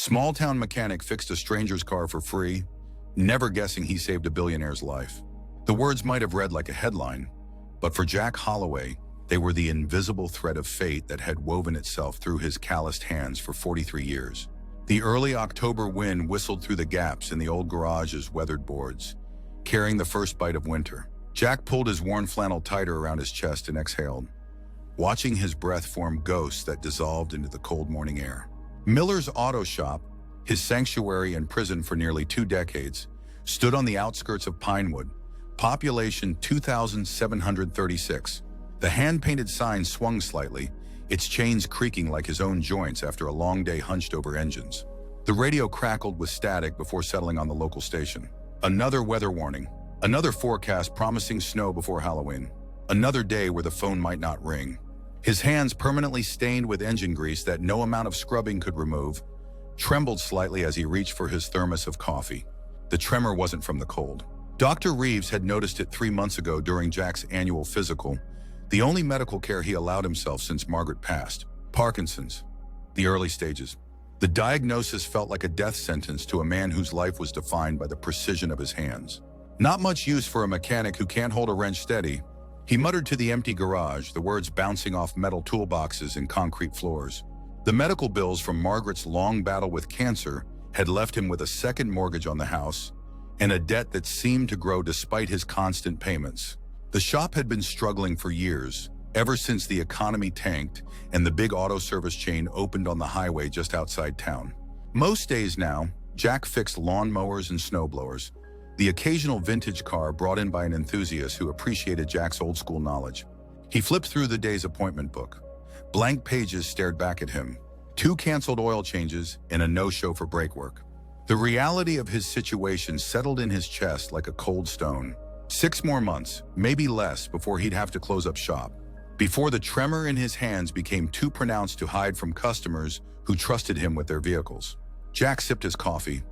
Small-town mechanic fixed a stranger's car for free, never guessing he saved a billionaire's life. The words might have read like a headline, but for Jack Holloway, they were the invisible thread of fate that had woven itself through his calloused hands for 43 years. The early October wind whistled through the gaps in the old garage's weathered boards, carrying the first bite of winter. Jack pulled his worn flannel tighter around his chest and exhaled, watching his breath form ghosts that dissolved into the cold morning air. Miller's Auto Shop, his sanctuary and prison for nearly 2 decades, stood on the outskirts of Pinewood, population 2,736. The hand-painted sign swung slightly, its chains creaking like his own joints after a long day hunched over engines. The radio crackled with static before settling on the local station. Another weather warning. Another forecast promising snow before Halloween. Another day where the phone might not ring. His hands, permanently stained with engine grease that no amount of scrubbing could remove, trembled slightly as he reached for his thermos of coffee. The tremor wasn't from the cold. Dr. Reeves had noticed it 3 months ago during Jack's annual physical, the only medical care he allowed himself since Margaret passed. Parkinson's. The early stages. The diagnosis felt like a death sentence to a man whose life was defined by the precision of his hands. Not much use for a mechanic who can't hold a wrench steady. He muttered to the empty garage, the words bouncing off metal toolboxes and concrete floors. The medical bills from Margaret's long battle with cancer had left him with a second mortgage on the house and a debt that seemed to grow despite his constant payments. The shop had been struggling for years, ever since the economy tanked and the big auto service chain opened on the highway just outside town. Most days now, Jack fixed lawnmowers and snowblowers, the occasional vintage car brought in by an enthusiast who appreciated Jack's old-school knowledge. He flipped through the day's appointment book. Blank pages stared back at him. 2 canceled oil changes and a no-show for brake work. The reality of his situation settled in his chest like a cold stone. 6 more months, maybe less, before he'd have to close up shop. Before the tremor in his hands became too pronounced to hide from customers who trusted him with their vehicles. Jack sipped his coffee,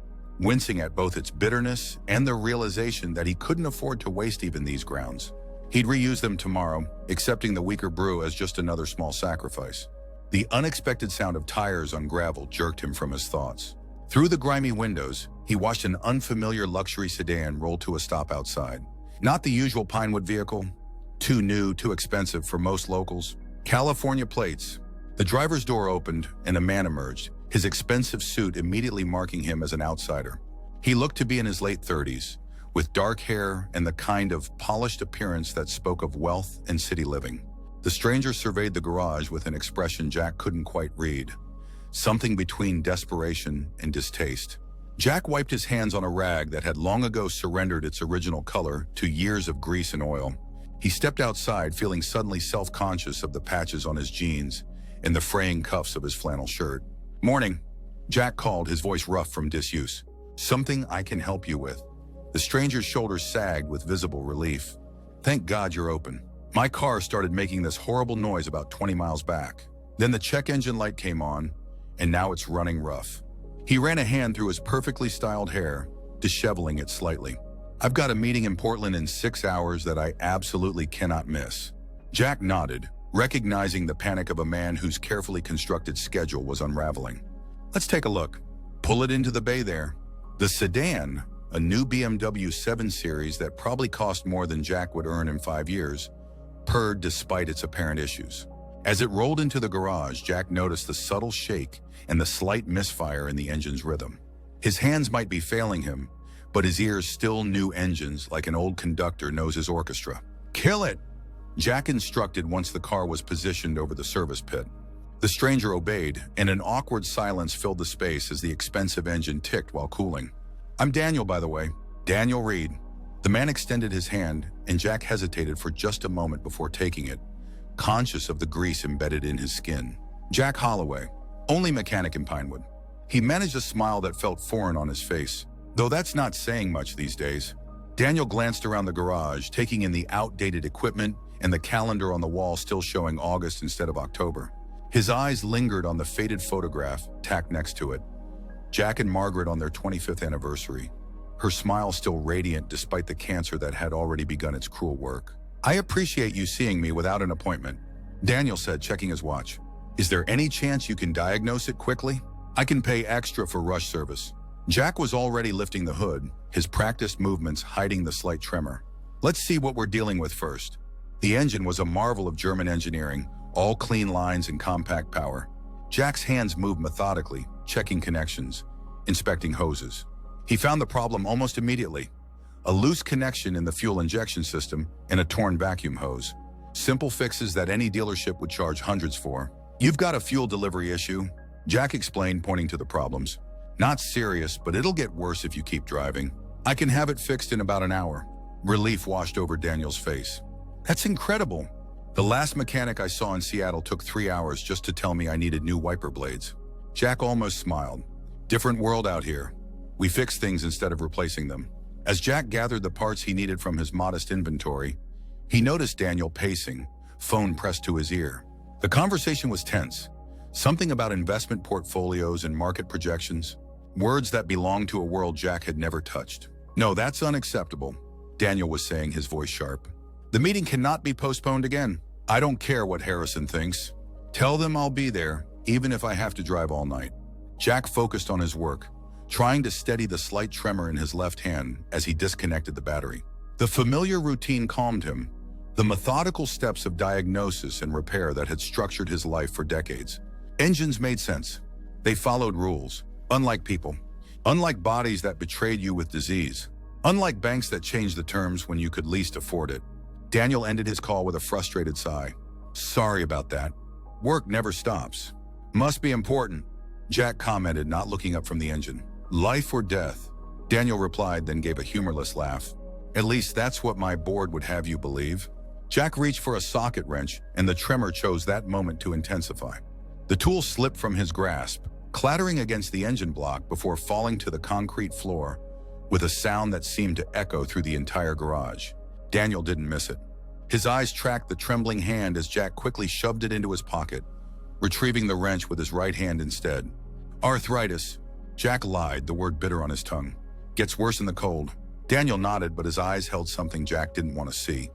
wincing at both its bitterness and the realization that he couldn't afford to waste even these grounds. He'd reuse them tomorrow, accepting the weaker brew as just another small sacrifice. The unexpected sound of tires on gravel jerked him from his thoughts. Through the grimy windows, he watched an unfamiliar luxury sedan roll to a stop outside. Not the usual Pinewood vehicle. Too new, too expensive for most locals. California plates. The driver's door opened and a man emerged, his expensive suit immediately marking him as an outsider. He looked to be in his late 30s, with dark hair and the kind of polished appearance that spoke of wealth and city living. The stranger surveyed the garage with an expression Jack couldn't quite read, something between desperation and distaste. Jack wiped his hands on a rag that had long ago surrendered its original color to years of grease and oil. He stepped outside, feeling suddenly self-conscious of the patches on his jeans and the fraying cuffs of his flannel shirt. "Morning," Jack called, his voice rough from disuse. "Something I can help you with." The stranger's shoulders sagged with visible relief. "Thank God you're open. My car started making this horrible noise about 20 miles back. Then the check engine light came on, and now it's running rough." He ran a hand through his perfectly styled hair, disheveling it slightly. "I've got a meeting in Portland in 6 hours that I absolutely cannot miss." Jack nodded, recognizing the panic of a man whose carefully constructed schedule was unraveling. "Let's take a look." "Pull it into the bay there." The sedan, a new BMW 7 Series that probably cost more than Jack would earn in 5 years, purred despite its apparent issues. As it rolled into the garage, Jack noticed the subtle shake and the slight misfire in the engine's rhythm. His hands might be failing him, but his ears still knew engines like an old conductor knows his orchestra. "Kill it!" Jack instructed once the car was positioned over the service pit. The stranger obeyed, and an awkward silence filled the space as the expensive engine ticked while cooling. "I'm Daniel, by the way. Daniel Reed." The man extended his hand, and Jack hesitated for just a moment before taking it, conscious of the grease embedded in his skin. "Jack Holloway, only mechanic in Pinewood." He managed a smile that felt foreign on his face, though that's not saying much these days. Daniel glanced around the garage, taking in the outdated equipment and the calendar on the wall still showing August instead of October. His eyes lingered on the faded photograph tacked next to it. Jack and Margaret on their 25th anniversary, her smile still radiant despite the cancer that had already begun its cruel work. "I appreciate you seeing me without an appointment," Daniel said, checking his watch. "Is there any chance you can diagnose it quickly?" I can pay extra for rush service. Jack was already lifting the hood, his practiced movements hiding the slight tremor. Let's see what we're dealing with first. The engine was a marvel of German engineering, all clean lines and compact power. Jack's hands moved methodically, checking connections, inspecting hoses. He found the problem almost immediately. A loose connection in the fuel injection system and a torn vacuum hose. Simple fixes that any dealership would charge hundreds for. You've got a fuel delivery issue, Jack explained, pointing to the problems. Not serious, but it'll get worse if you keep driving. I can have it fixed in about an hour. Relief washed over Daniel's face. That's incredible. The last mechanic I saw in Seattle took 3 hours just to tell me I needed new wiper blades. Jack almost smiled. Different world out here. We fix things instead of replacing them. As Jack gathered the parts he needed from his modest inventory, he noticed Daniel pacing, phone pressed to his ear. The conversation was tense. Something about investment portfolios and market projections. Words that belonged to a world Jack had never touched. No, that's unacceptable, Daniel was saying, his voice sharp. The meeting cannot be postponed again. I don't care what Harrison thinks. Tell them I'll be there, even if I have to drive all night. Jack focused on his work, trying to steady the slight tremor in his left hand as he disconnected the battery. The familiar routine calmed him, the methodical steps of diagnosis and repair that had structured his life for decades. Engines made sense. They followed rules, unlike people. Unlike bodies that betrayed you with disease. Unlike banks that changed the terms when you could least afford it. Daniel ended his call with a frustrated sigh. Sorry about that. Work never stops. Must be important, Jack commented, not looking up from the engine. Life or death? Daniel replied, then gave a humorless laugh. At least that's what my board would have you believe. Jack reached for a socket wrench, and the tremor chose that moment to intensify. The tool slipped from his grasp, clattering against the engine block before falling to the concrete floor with a sound that seemed to echo through the entire garage. Daniel didn't miss it. His eyes tracked the trembling hand as Jack quickly shoved it into his pocket, retrieving the wrench with his right hand instead. Arthritis. Jack lied, the word bitter on his tongue. Gets worse in the cold. Daniel nodded, but his eyes held something Jack didn't want to see.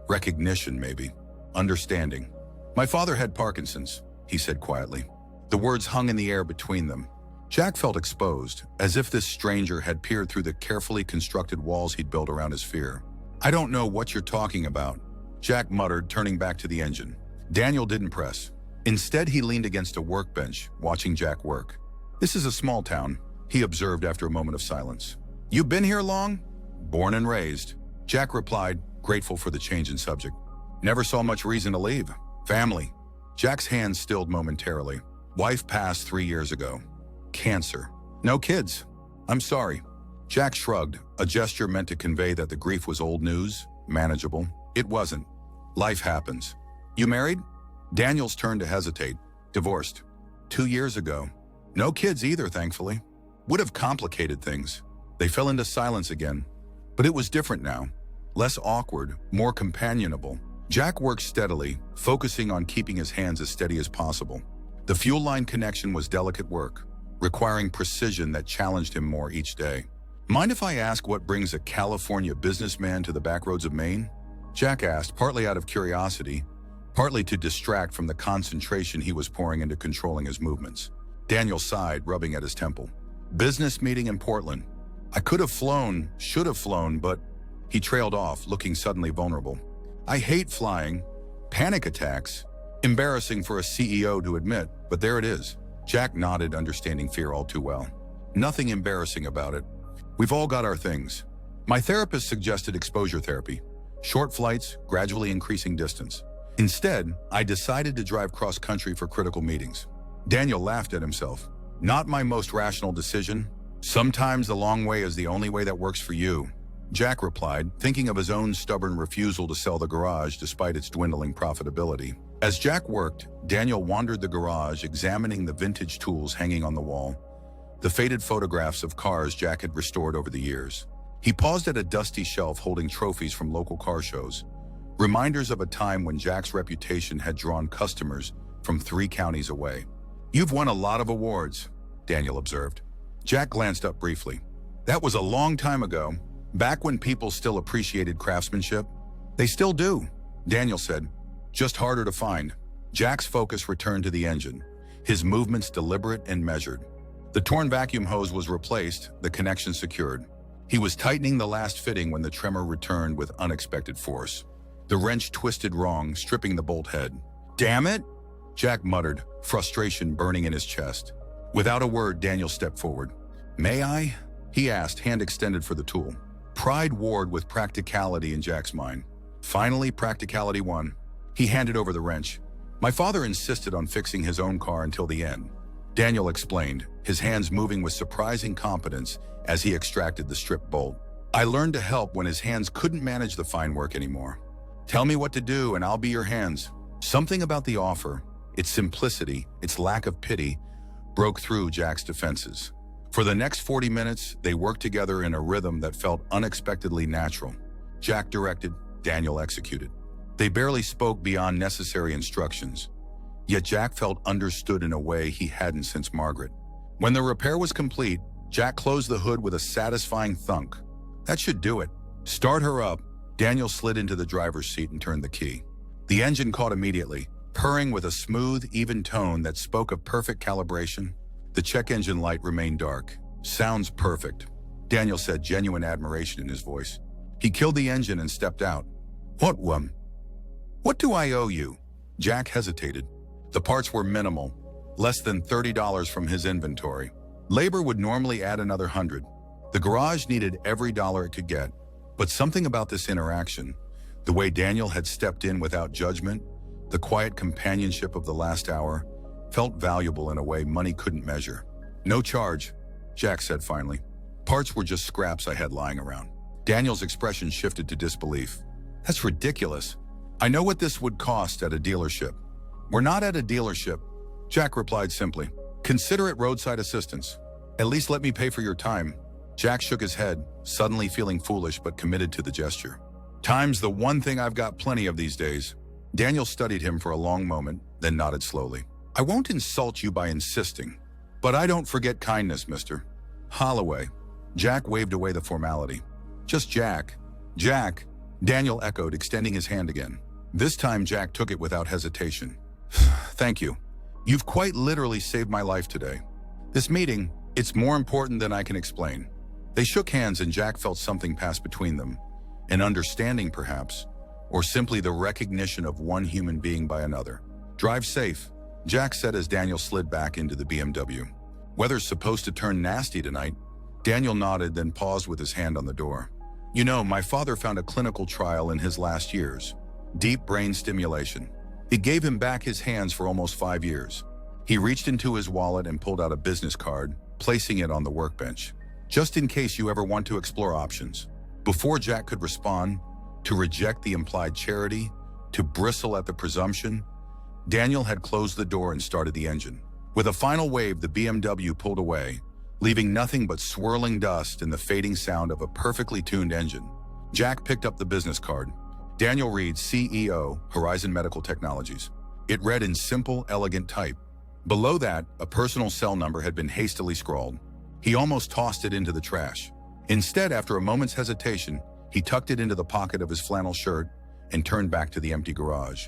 Recognition, maybe. Understanding. My father had Parkinson's, he said quietly. The words hung in the air between them. Jack felt exposed, as if this stranger had peered through the carefully constructed walls he'd built around his fear. I don't know what you're talking about, Jack muttered, turning back to the engine. Daniel didn't press. Instead, he leaned against a workbench, watching Jack work. This is a small town, he observed after a moment of silence. You been here long? Born and raised, Jack replied, grateful for the change in subject. Never saw much reason to leave. Family. Jack's hand stilled momentarily. Wife passed 3 years ago. Cancer. No kids. I'm sorry. Jack shrugged, a gesture meant to convey that the grief was old news, manageable. It wasn't. Life happens. You married? Daniel's turned to hesitate. Divorced. 2 years ago. No kids either, thankfully. Would have complicated things. They fell into silence again. But it was different now. Less awkward, more companionable. Jack worked steadily, focusing on keeping his hands as steady as possible. The fuel line connection was delicate work, requiring precision that challenged him more each day. Mind if I ask what brings a California businessman to the backroads of Maine? Jack asked, partly out of curiosity, partly to distract from the concentration he was pouring into controlling his movements. Daniel sighed, rubbing at his temple. Business meeting in Portland. I could have flown, should have flown, but... He trailed off, looking suddenly vulnerable. I hate flying. Panic attacks. Embarrassing for a CEO to admit, but there it is. Jack nodded, understanding fear all too well. Nothing embarrassing about it. We've all got our things. My therapist suggested exposure therapy. Short flights, gradually increasing distance. Instead, I decided to drive cross-country for critical meetings. Daniel laughed at himself. Not my most rational decision. Sometimes the long way is the only way that works for you. Jack replied, thinking of his own stubborn refusal to sell the garage despite its dwindling profitability. As Jack worked, Daniel wandered the garage, examining the vintage tools hanging on the wall, the faded photographs of cars Jack had restored over the years. He paused at a dusty shelf holding trophies from local car shows, reminders of a time when Jack's reputation had drawn customers from 3 counties away. You've won a lot of awards, Daniel observed. Jack glanced up briefly. That was a long time ago. Back when people still appreciated craftsmanship. They still do, Daniel said. Just harder to find. Jack's focus returned to the engine, his movements deliberate and measured. The torn vacuum hose was replaced, the connection secured. He was tightening the last fitting when the tremor returned with unexpected force. The wrench twisted wrong, stripping the bolt head. "Damn it!" Jack muttered, frustration burning in his chest. Without a word, Daniel stepped forward. "May I?" he asked, hand extended for the tool. Pride warred with practicality in Jack's mind. Finally, practicality won. He handed over the wrench. "My father insisted on fixing his own car until the end," Daniel explained, his hands moving with surprising competence as he extracted the stripped bolt. "I learned to help when his hands couldn't manage the fine work anymore. Tell me what to do and I'll be your hands." Something about the offer, its simplicity, its lack of pity, broke through Jack's defenses. For the next 40 minutes, they worked together in a rhythm that felt unexpectedly natural. Jack directed, Daniel executed. They barely spoke beyond necessary instructions, yet Jack felt understood in a way he hadn't since Margaret. When the repair was complete, Jack closed the hood with a satisfying thunk. "That should do it. Start her up." Daniel slid into the driver's seat and turned the key. The engine caught immediately, purring with a smooth, even tone that spoke of perfect calibration. The check engine light remained dark. "Sounds perfect," Daniel said, genuine admiration in his voice. He killed the engine and stepped out. What do I owe you?" Jack hesitated. The parts were minimal, less than $30 from his inventory. Labor would normally add another $100. The garage needed every dollar it could get, but something about this interaction, the way Daniel had stepped in without judgment, the quiet companionship of the last hour, felt valuable in a way money couldn't measure. "No charge," Jack said finally. "Parts were just scraps I had lying around." Daniel's expression shifted to disbelief. "That's ridiculous. I know what this would cost at a dealership." "We're not at a dealership," Jack replied simply. "Consider it roadside assistance. At least let me pay for your time." Jack shook his head, suddenly feeling foolish but committed to the gesture. "Time's the one thing I've got plenty of these days." Daniel studied him for a long moment, then nodded slowly. "I won't insult you by insisting, but I don't forget kindness, Mr. Holloway." Jack waved away the formality. "Just Jack." "Jack," Daniel echoed, extending his hand again. This time Jack took it without hesitation. "Thank you. You've quite literally saved my life today. This meeting, it's more important than I can explain." They shook hands and Jack felt something pass between them. An understanding, perhaps, or simply the recognition of one human being by another. "Drive safe," Jack said as Daniel slid back into the BMW. "Weather's supposed to turn nasty tonight." Daniel nodded, then paused with his hand on the door. "You know, my father found a clinical trial in his last years. Deep brain stimulation. It gave him back his hands for almost 5 years." He reached into his wallet and pulled out a business card, placing it on the workbench. "Just in case you ever want to explore options." Before Jack could respond, to reject the implied charity, to bristle at the presumption, Daniel had closed the door and started the engine. With a final wave, the BMW pulled away, leaving nothing but swirling dust and the fading sound of a perfectly tuned engine. Jack picked up the business card. Daniel Reed, CEO, Horizon Medical Technologies. It read in simple, elegant type. Below that, a personal cell number had been hastily scrawled. He almost tossed it into the trash. Instead, after a moment's hesitation, he tucked it into the pocket of his flannel shirt and turned back to the empty garage.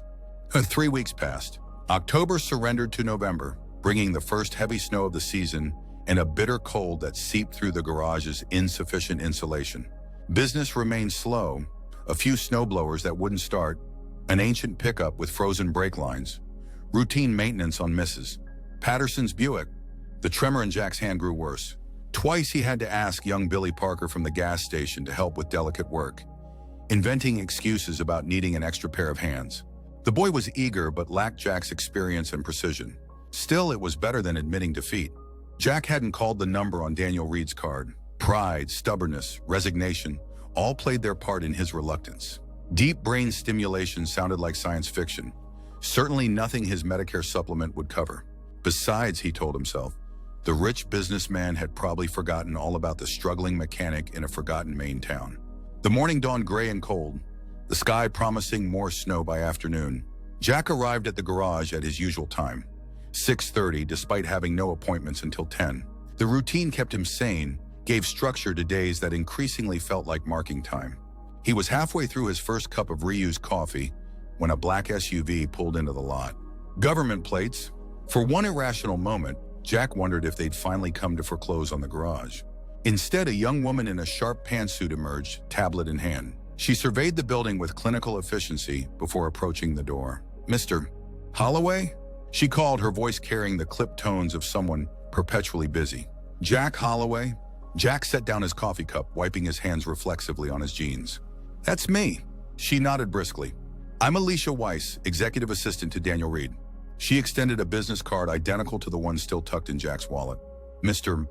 3 weeks passed. October surrendered to November, bringing the first heavy snow of the season and a bitter cold that seeped through the garage's insufficient insulation. Business remained slow, a few snowblowers that wouldn't start, an ancient pickup with frozen brake lines, routine maintenance on Mrs. Patterson's Buick. The tremor in Jack's hand grew worse. Twice he had to ask young Billy Parker from the gas station to help with delicate work, inventing excuses about needing an extra pair of hands. The boy was eager but lacked Jack's experience and precision. Still, it was better than admitting defeat. Jack hadn't called the number on Daniel Reed's card. Pride, stubbornness, resignation, all played their part in his reluctance. Deep brain stimulation sounded like science fiction. Certainly nothing his Medicare supplement would cover. Besides, he told himself, the rich businessman had probably forgotten all about the struggling mechanic in a forgotten Maine town. The morning dawned gray and cold, the sky promising more snow by afternoon. Jack arrived at the garage at his usual time, 6:30, despite having no appointments until 10. The routine kept him sane, gave structure to days that increasingly felt like marking time. He was halfway through his first cup of reused coffee when a black SUV pulled into the lot. Government plates. For one irrational moment, Jack wondered if they'd finally come to foreclose on the garage. Instead, a young woman in a sharp pantsuit emerged, tablet in hand. She surveyed the building with clinical efficiency before approaching the door. "Mr. Holloway?" she called, her voice carrying the clipped tones of someone perpetually busy. "Jack Holloway?" Jack set down his coffee cup, wiping his hands reflexively on his jeans. "That's me." She nodded briskly. "I'm Alicia Weiss, executive assistant to Daniel Reed." She extended a business card identical to the one still tucked in Jack's wallet. "Mr.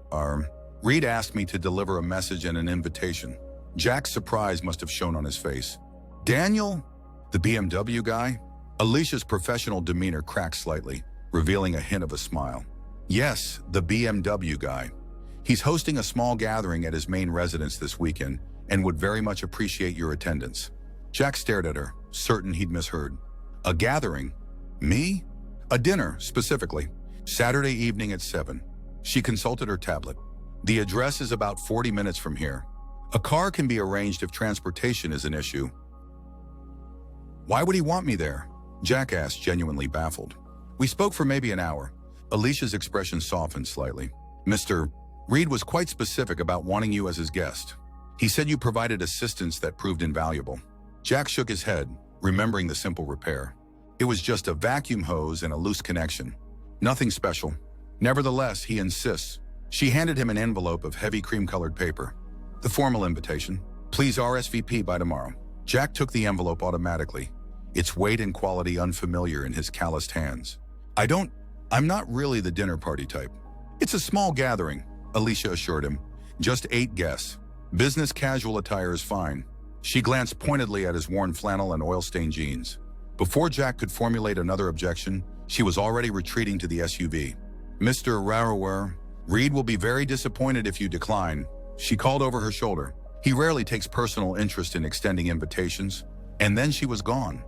Reed asked me to deliver a message and an invitation." Jack's surprise must have shown on his face. "Daniel? The BMW guy?" Alicia's professional demeanor cracked slightly, revealing a hint of a smile. "Yes, the BMW guy. He's hosting a small gathering at his main residence this weekend and would very much appreciate your attendance." Jack stared at her, certain he'd misheard. "A gathering? Me?" "A dinner, specifically. Saturday evening at 7. She consulted her tablet. "The address is about 40 minutes from here. A car can be arranged if transportation is an issue." "Why would he want me there?" Jack asked, genuinely baffled. "We spoke for maybe an hour." Alicia's expression softened slightly. "Mr. Reed was quite specific about wanting you as his guest. He said you provided assistance that proved invaluable." Jack shook his head, remembering the simple repair. It was just a vacuum hose and a loose connection. Nothing special. Nevertheless, he insists. She handed him an envelope of heavy cream-colored paper. "The formal invitation. Please RSVP by tomorrow." Jack took the envelope automatically, its weight and quality unfamiliar in his calloused hands. I'm not really the dinner party type." "It's a small gathering," Alicia assured him. "Just 8 guests. Business casual attire is fine." She glanced pointedly at his worn flannel and oil-stained jeans. Before Jack could formulate another objection, she was already retreating to the SUV. "Mr. Rarower, Reed will be very disappointed if you decline," she called over her shoulder. "He rarely takes personal interest in extending invitations." And then she was gone.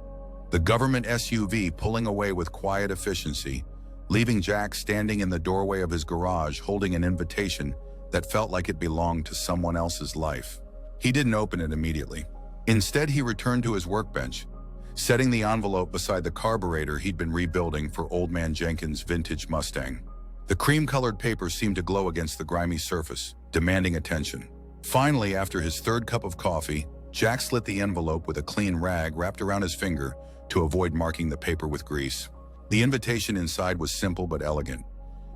The government SUV pulling away with quiet efficiency, leaving Jack standing in the doorway of his garage holding an invitation that felt like it belonged to someone else's life. He didn't open it immediately. Instead, he returned to his workbench, setting the envelope beside the carburetor he'd been rebuilding for Old Man Jenkins' vintage Mustang. The cream-colored paper seemed to glow against the grimy surface, demanding attention. Finally, after his 3rd cup of coffee, Jack slit the envelope with a clean rag wrapped around his finger to avoid marking the paper with grease. The invitation inside was simple but elegant,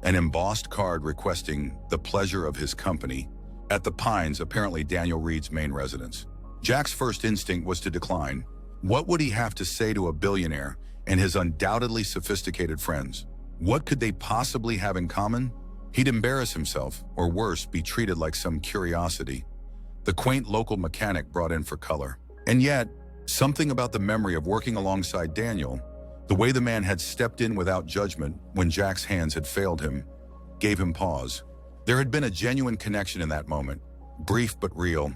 an embossed card requesting the pleasure of his company at the Pines, apparently Daniel Reed's main residence. Jack's first instinct was to decline. What would he have to say to a billionaire and his undoubtedly sophisticated friends? What could they possibly have in common? He'd embarrass himself, or worse, be treated like some curiosity. The quaint local mechanic brought in for color. And yet, something about the memory of working alongside Daniel, the way the man had stepped in without judgment when Jack's hands had failed him, gave him pause. There had been a genuine connection in that moment, brief but real.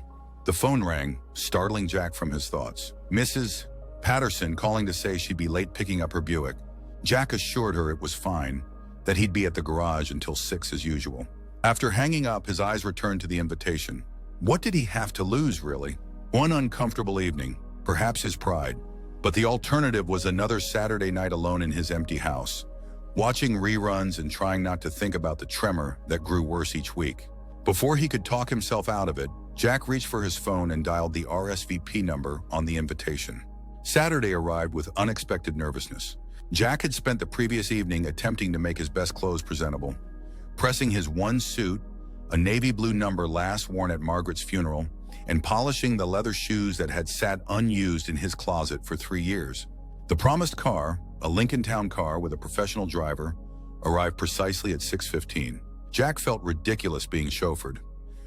The phone rang, startling Jack from his thoughts. Mrs. Patterson calling to say she'd be late picking up her Buick. Jack assured her it was fine, that he'd be at the garage until 6 as usual. After hanging up, his eyes returned to the invitation. What did he have to lose, really? One uncomfortable evening, perhaps his pride. But the alternative was another Saturday night alone in his empty house, watching reruns and trying not to think about the tremor that grew worse each week. Before he could talk himself out of it, Jack reached for his phone and dialed the RSVP number on the invitation. Saturday arrived with unexpected nervousness. Jack had spent the previous evening attempting to make his best clothes presentable, pressing his one suit, a navy blue number last worn at Margaret's funeral, and polishing the leather shoes that had sat unused in his closet for 3 years. The promised car, a Lincoln Town car with a professional driver, arrived precisely at 6:15. Jack felt ridiculous being chauffeured,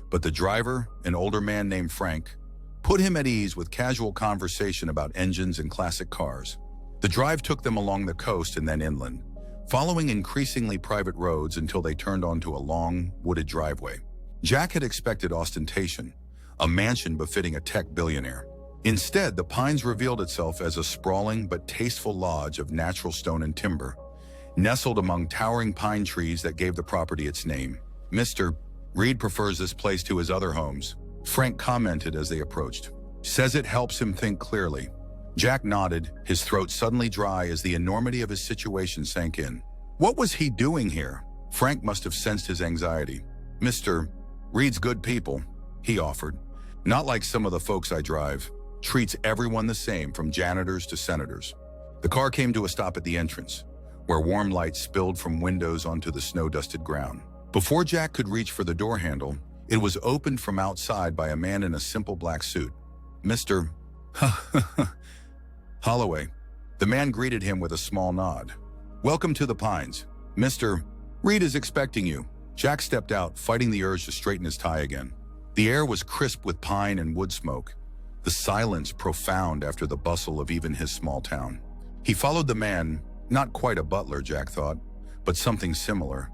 but the driver, an older man named Frank, put him at ease with casual conversation about engines and classic cars. The drive took them along the coast and then inland, following increasingly private roads until they turned onto a long, wooded driveway. Jack had expected ostentation, a mansion befitting a tech billionaire. Instead, the Pines revealed itself as a sprawling but tasteful lodge of natural stone and timber, nestled among towering pine trees that gave the property its name. "Mr. Reed prefers this place to his other homes," Frank commented as they approached. "Says it helps him think clearly." Jack nodded, his throat suddenly dry as the enormity of his situation sank in. What was he doing here? Frank must have sensed his anxiety. "Mr. Reed's good people," he offered. "Not like some of the folks I drive. Treats everyone the same, from janitors to senators." The car came to a stop at the entrance, where warm light spilled from windows onto the snow-dusted ground. Before Jack could reach for the door handle, it was opened from outside by a man in a simple black suit. "Mr. Holloway." The man greeted him with a small nod. "Welcome to the Pines. Mr. Reed is expecting you." Jack stepped out, fighting the urge to straighten his tie again. The air was crisp with pine and wood smoke, the silence profound after the bustle of even his small town. He followed the man, not quite a butler, Jack thought, but something similar,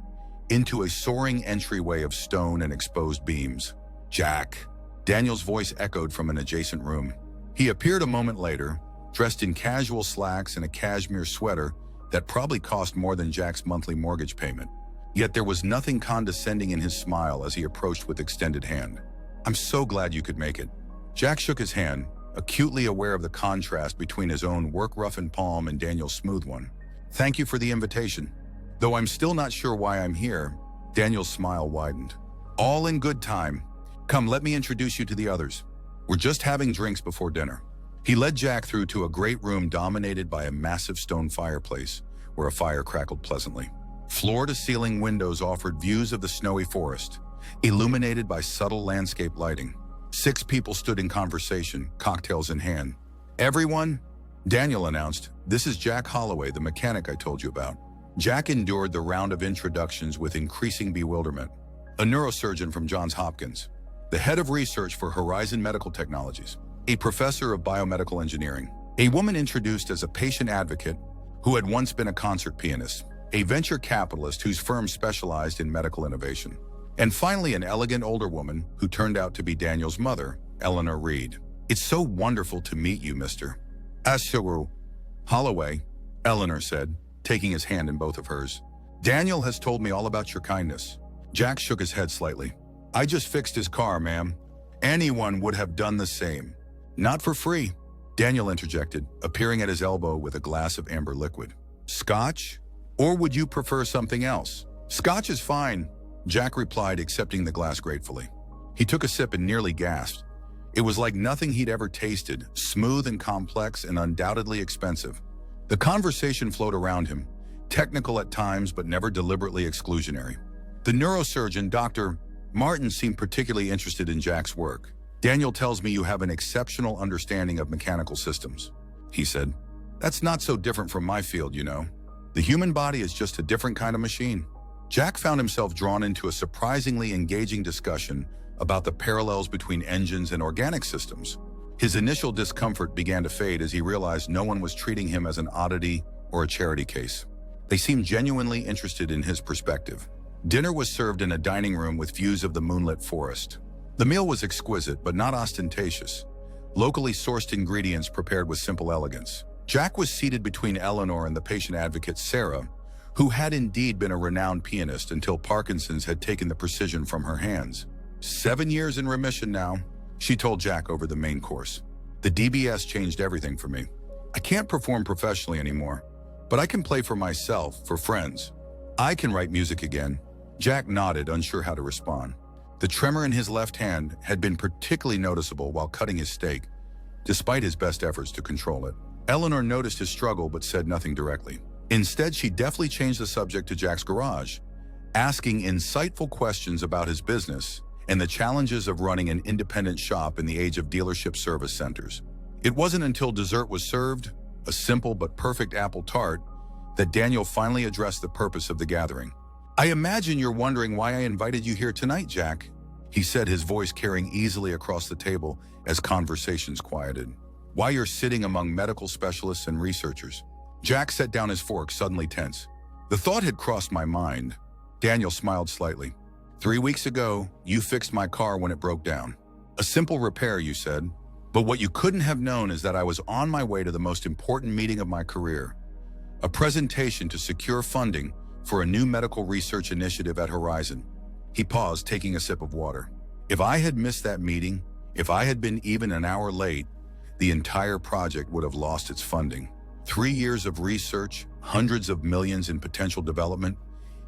into a soaring entryway of stone and exposed beams. "Jack!" Daniel's voice echoed from an adjacent room. He appeared a moment later, dressed in casual slacks and a cashmere sweater that probably cost more than Jack's monthly mortgage payment. Yet there was nothing condescending in his smile as he approached with extended hand. "I'm so glad you could make it." Jack shook his hand, acutely aware of the contrast between his own work-roughened palm and Daniel's smooth one. "Thank you for the invitation. Though I'm still not sure why I'm here." Daniel's smile widened. "All in good time. Come, let me introduce you to the others. We're just having drinks before dinner." He led Jack through to a great room dominated by a massive stone fireplace, where a fire crackled pleasantly. Floor-to-ceiling windows offered views of the snowy forest, illuminated by subtle landscape lighting. 6 people stood in conversation, cocktails in hand. "Everyone," Daniel announced, "this is Jack Holloway, the mechanic I told you about." Jack endured the round of introductions with increasing bewilderment. A neurosurgeon from Johns Hopkins, the head of research for Horizon Medical Technologies, a professor of biomedical engineering, a woman introduced as a patient advocate who had once been a concert pianist, a venture capitalist whose firm specialized in medical innovation, and finally an elegant older woman who turned out to be Daniel's mother, Eleanor Reed. "It's so wonderful to meet you, Mr. Ashuru Holloway," Eleanor said, taking his hand in both of hers. "Daniel has told me all about your kindness." Jack shook his head slightly. "I just fixed his car, ma'am. Anyone would have done the same." "Not for free," Daniel interjected, appearing at his elbow with a glass of amber liquid. "Scotch? Or would you prefer something else?" "Scotch is fine," Jack replied, accepting the glass gratefully. He took a sip and nearly gasped. It was like nothing he'd ever tasted, smooth and complex and undoubtedly expensive. The conversation flowed around him, technical at times but never deliberately exclusionary. The neurosurgeon, Dr. Martin, seemed particularly interested in Jack's work. "Daniel tells me you have an exceptional understanding of mechanical systems," he said. "That's not so different from my field, you know. The human body is just a different kind of machine." Jack found himself drawn into a surprisingly engaging discussion about the parallels between engines and organic systems. His initial discomfort began to fade as he realized no one was treating him as an oddity or a charity case. They seemed genuinely interested in his perspective. Dinner was served in a dining room with views of the moonlit forest. The meal was exquisite but not ostentatious, locally sourced ingredients prepared with simple elegance. Jack was seated between Eleanor and the patient advocate Sarah, who had indeed been a renowned pianist until Parkinson's had taken the precision from her hands. 7 years in remission now, she told Jack over the main course. "The DBS changed everything for me. I can't perform professionally anymore, but I can play for myself, for friends. I can write music again." Jack nodded, unsure how to respond. The tremor in his left hand had been particularly noticeable while cutting his steak, despite his best efforts to control it. Eleanor noticed his struggle but said nothing directly. Instead, she deftly changed the subject to Jack's garage, asking insightful questions about his business and the challenges of running an independent shop in the age of dealership service centers. It wasn't until dessert was served, a simple but perfect apple tart, that Daniel finally addressed the purpose of the gathering. "I imagine you're wondering why I invited you here tonight, Jack," he said, his voice carrying easily across the table as conversations quieted. "Why you're sitting among medical specialists and researchers." Jack set down his fork, suddenly tense. "The thought had crossed my mind." Daniel smiled slightly. 3 weeks ago, you fixed my car when it broke down. A simple repair, you said. But what you couldn't have known is that I was on my way to the most important meeting of my career, a presentation to secure funding for a new medical research initiative at Horizon." He paused, taking a sip of water. "If I had missed that meeting, if I had been even an hour late, the entire project would have lost its funding. 3 years of research, hundreds of millions in potential development,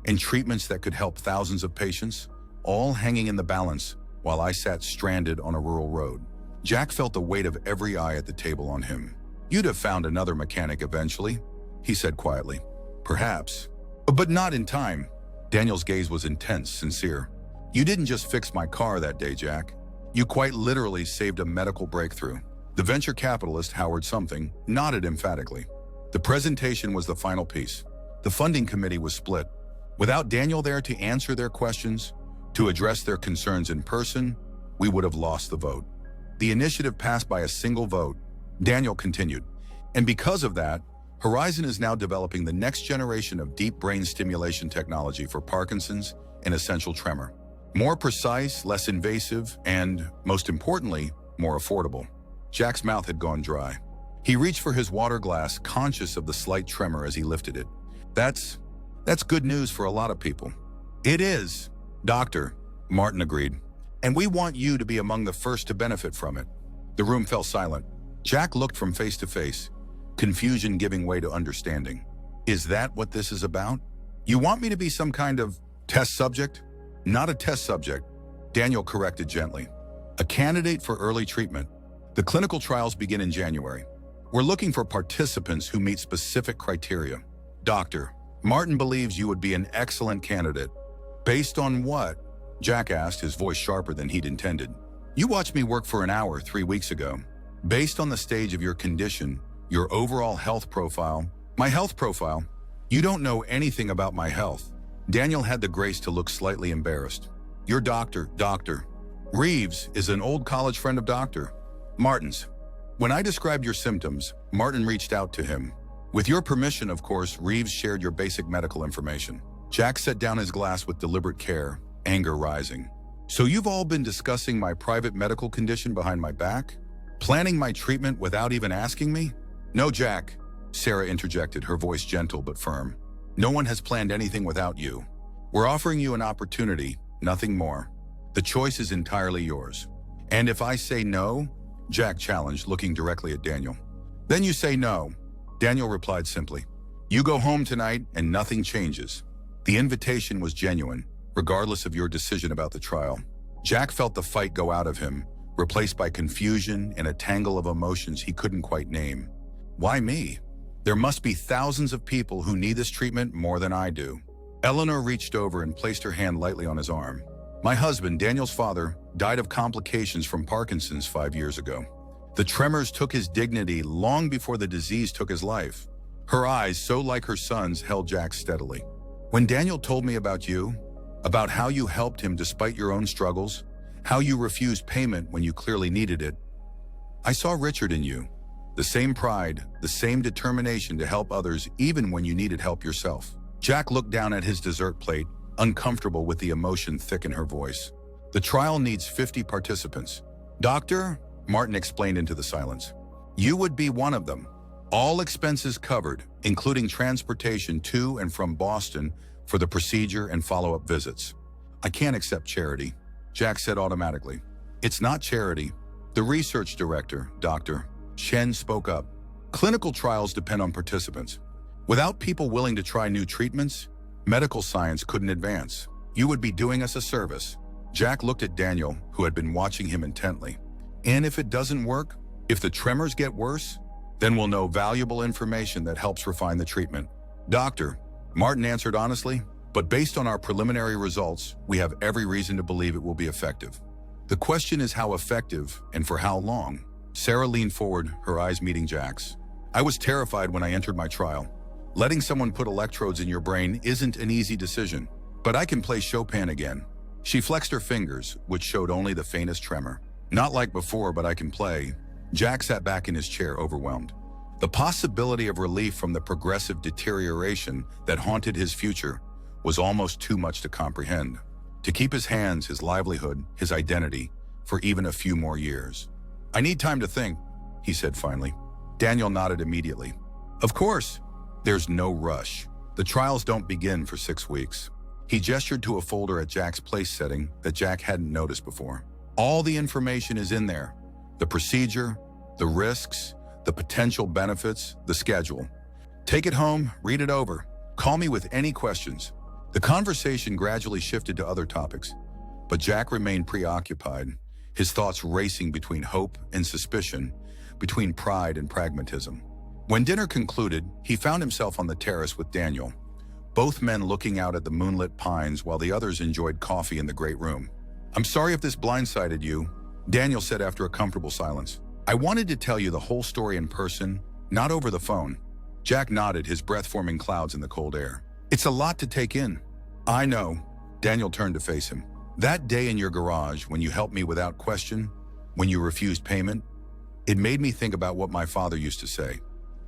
and treatments that could help thousands of patients, all hanging in the balance while I sat stranded on a rural road. Jack felt the weight of every eye at the table on him. "You'd have found another mechanic eventually," he said quietly. "Perhaps. But not in time." Daniel's gaze was intense, sincere. "You didn't just fix my car that day, Jack. You quite literally saved a medical breakthrough." The venture capitalist, Howard something, nodded emphatically. The presentation was the final piece. The funding committee was split. Without Daniel there to answer their questions, to address their concerns in person, we would have lost the vote. The initiative passed by a single vote. Daniel continued. "And because of that, Horizon is now developing the next generation of deep brain stimulation technology for Parkinson's and essential tremor. More precise, less invasive, and, most importantly, more affordable." Jack's mouth had gone dry. He reached for his water glass, conscious of the slight tremor as he lifted it. That's good news for a lot of people." "It is, Doctor," Martin agreed. "And we want you to be among the first to benefit from it." The room fell silent. Jack looked from face to face, confusion giving way to understanding. "Is that what this is about? You want me to be some kind of test subject?" "Not a test subject," Daniel corrected gently. "A candidate for early treatment. The clinical trials begin in January. We're looking for participants who meet specific criteria." "Doctor, Martin believes you would be an excellent candidate." "Based on what?" Jack asked, his voice sharper than he'd intended. "You watched me work for an hour 3 weeks ago. Based on the stage of your condition, your overall health profile." "My health profile? You don't know anything about my health." Daniel had the grace to look slightly embarrassed. "Your doctor, Dr. Reeves, is an old college friend of Dr. Martin's. When I described your symptoms, Martin reached out to him. With your permission, of course, Reeves shared your basic medical information." Jack set down his glass with deliberate care, anger rising. "So you've all been discussing my private medical condition behind my back? Planning my treatment without even asking me?" "No, Jack," Sarah interjected, her voice gentle but firm. "No one has planned anything without you. We're offering you an opportunity, nothing more. The choice is entirely yours." "And if I say no?" Jack challenged, looking directly at Daniel. "Then you say no," Daniel replied simply. "You go home tonight and nothing changes." The invitation was genuine, regardless of your decision about the trial. Jack felt the fight go out of him, replaced by confusion and a tangle of emotions he couldn't quite name. "Why me? There must be thousands of people who need this treatment more than I do." Eleanor reached over and placed her hand lightly on his arm. "My husband, Daniel's father, died of complications from Parkinson's 5 years ago. The tremors took his dignity long before the disease took his life." Her eyes, so like her son's, held Jack steadily. "When Daniel told me about you, about how you helped him despite your own struggles, how you refused payment when you clearly needed it, I saw Richard in you. The same pride, the same determination to help others even when you needed help yourself." Jack looked down at his dessert plate, uncomfortable with the emotion thick in her voice. "The trial needs 50 participants. Doctor," Martin explained into the silence, "you would be one of them. All expenses covered, including transportation to and from Boston for the procedure and follow-up visits." "I can't accept charity," Jack said automatically. "It's not charity. The research director, Dr. Shen, spoke up. Clinical trials depend on participants. Without people willing to try new treatments, medical science couldn't advance. You would be doing us a service." Jack looked at Daniel, who had been watching him intently. "And if it doesn't work, if the tremors get worse, then we'll know valuable information that helps refine the treatment." "Doctor," Martin answered honestly, "but based on our preliminary results, we have every reason to believe it will be effective. The question is how effective and for how long." Sarah leaned forward, her eyes meeting Jack's. "I was terrified when I entered my trial. Letting someone put electrodes in your brain isn't an easy decision, but I can play Chopin again." She flexed her fingers, which showed only the faintest tremor. "Not like before, but I can play." Jack sat back in his chair, overwhelmed. The possibility of relief from the progressive deterioration that haunted his future was almost too much to comprehend. To keep his hands, his livelihood, his identity, for even a few more years. "I need time to think," he said finally. Daniel nodded immediately. "Of course. There's no rush. The trials don't begin for 6 weeks." He gestured to a folder at Jack's place setting that Jack hadn't noticed before. "All the information is in there. The procedure, the risks, the potential benefits, the schedule. Take it home, read it over. Call me with any questions." The conversation gradually shifted to other topics, but Jack remained preoccupied, his thoughts racing between hope and suspicion, between pride and pragmatism. When dinner concluded, he found himself on the terrace with Daniel, both men looking out at the moonlit pines while the others enjoyed coffee in the great room. "I'm sorry if this blindsided you," Daniel said after a comfortable silence. "I wanted to tell you the whole story in person, not over the phone." Jack nodded, his breath forming clouds in the cold air. "It's a lot to take in." "I know." Daniel turned to face him. "That day in your garage, when you helped me without question, when you refused payment, it made me think about what my father used to say.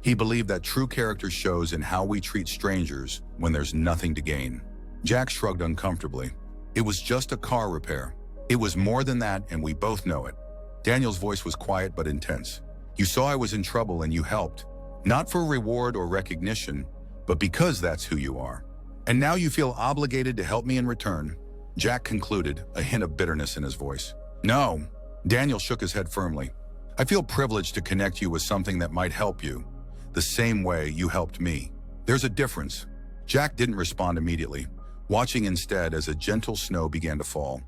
He believed that true character shows in how we treat strangers when there's nothing to gain." Jack shrugged uncomfortably. "It was just a car repair. It was more than that, and we both know it." Daniel's voice was quiet but intense. "You saw I was in trouble and you helped. Not for reward or recognition, but because that's who you are. And now you feel obligated to help me in return." Jack concluded, a hint of bitterness in his voice. "No." Daniel shook his head firmly. "I feel privileged to connect you with something that might help you, the same way you helped me. There's a difference." Jack didn't respond immediately, watching instead as a gentle snow began to fall,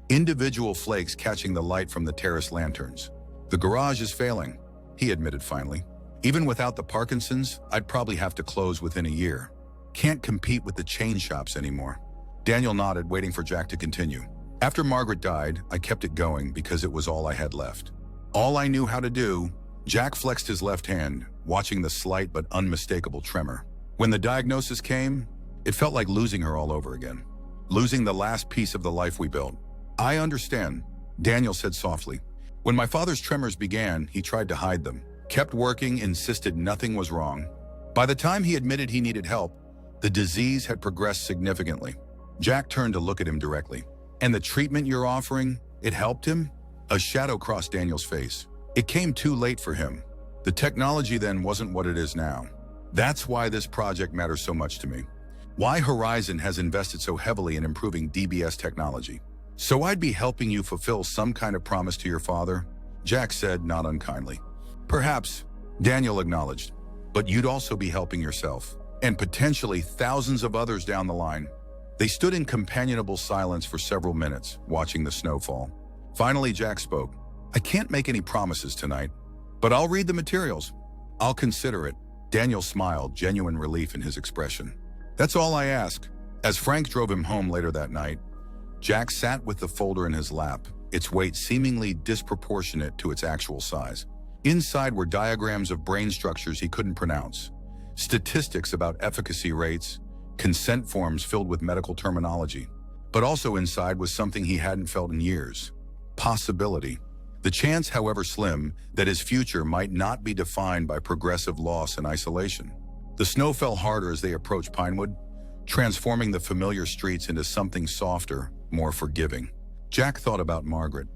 individual flakes catching the light from the terrace lanterns. "The garage is failing," he admitted finally. "Even without the Parkinsons, I'd probably have to close within a year. Can't compete with the chain shops anymore." Daniel nodded, waiting for Jack to continue. "After Margaret died, I kept it going because it was all I had left. All I knew how to do." Jack flexed his left hand, watching the slight but unmistakable tremor. "When the diagnosis came, it felt like losing her all over again. Losing the last piece of the life we built." "I understand," Daniel said softly. "When my father's tremors began, he tried to hide them, kept working, insisted nothing was wrong. By the time he admitted he needed help, the disease had progressed significantly." Jack turned to look at him directly. "And the treatment you're offering, it helped him?" A shadow crossed Daniel's face. "It came too late for him. The technology then wasn't what it is now. That's why this project matters so much to me. Why Horizon has invested so heavily in improving DBS technology. So I'd be helping you fulfill some kind of promise to your father," Jack said, not unkindly. "Perhaps," Daniel acknowledged, "but you'd also be helping yourself, and potentially thousands of others down the line." They stood in companionable silence for several minutes, watching the snow fall. Finally, Jack spoke. "I can't make any promises tonight, but I'll read the materials. I'll consider it." Daniel smiled, genuine relief in his expression. "That's all I ask." As Frank drove him home later that night, Jack sat with the folder in his lap, its weight seemingly disproportionate to its actual size. Inside were diagrams of brain structures he couldn't pronounce, statistics about efficacy rates, consent forms filled with medical terminology. But also inside was something he hadn't felt in years: possibility. The chance, however slim, that his future might not be defined by progressive loss and isolation. The snow fell harder as they approached Pinewood, transforming the familiar streets into something softer, more forgiving. Jack thought about Margaret,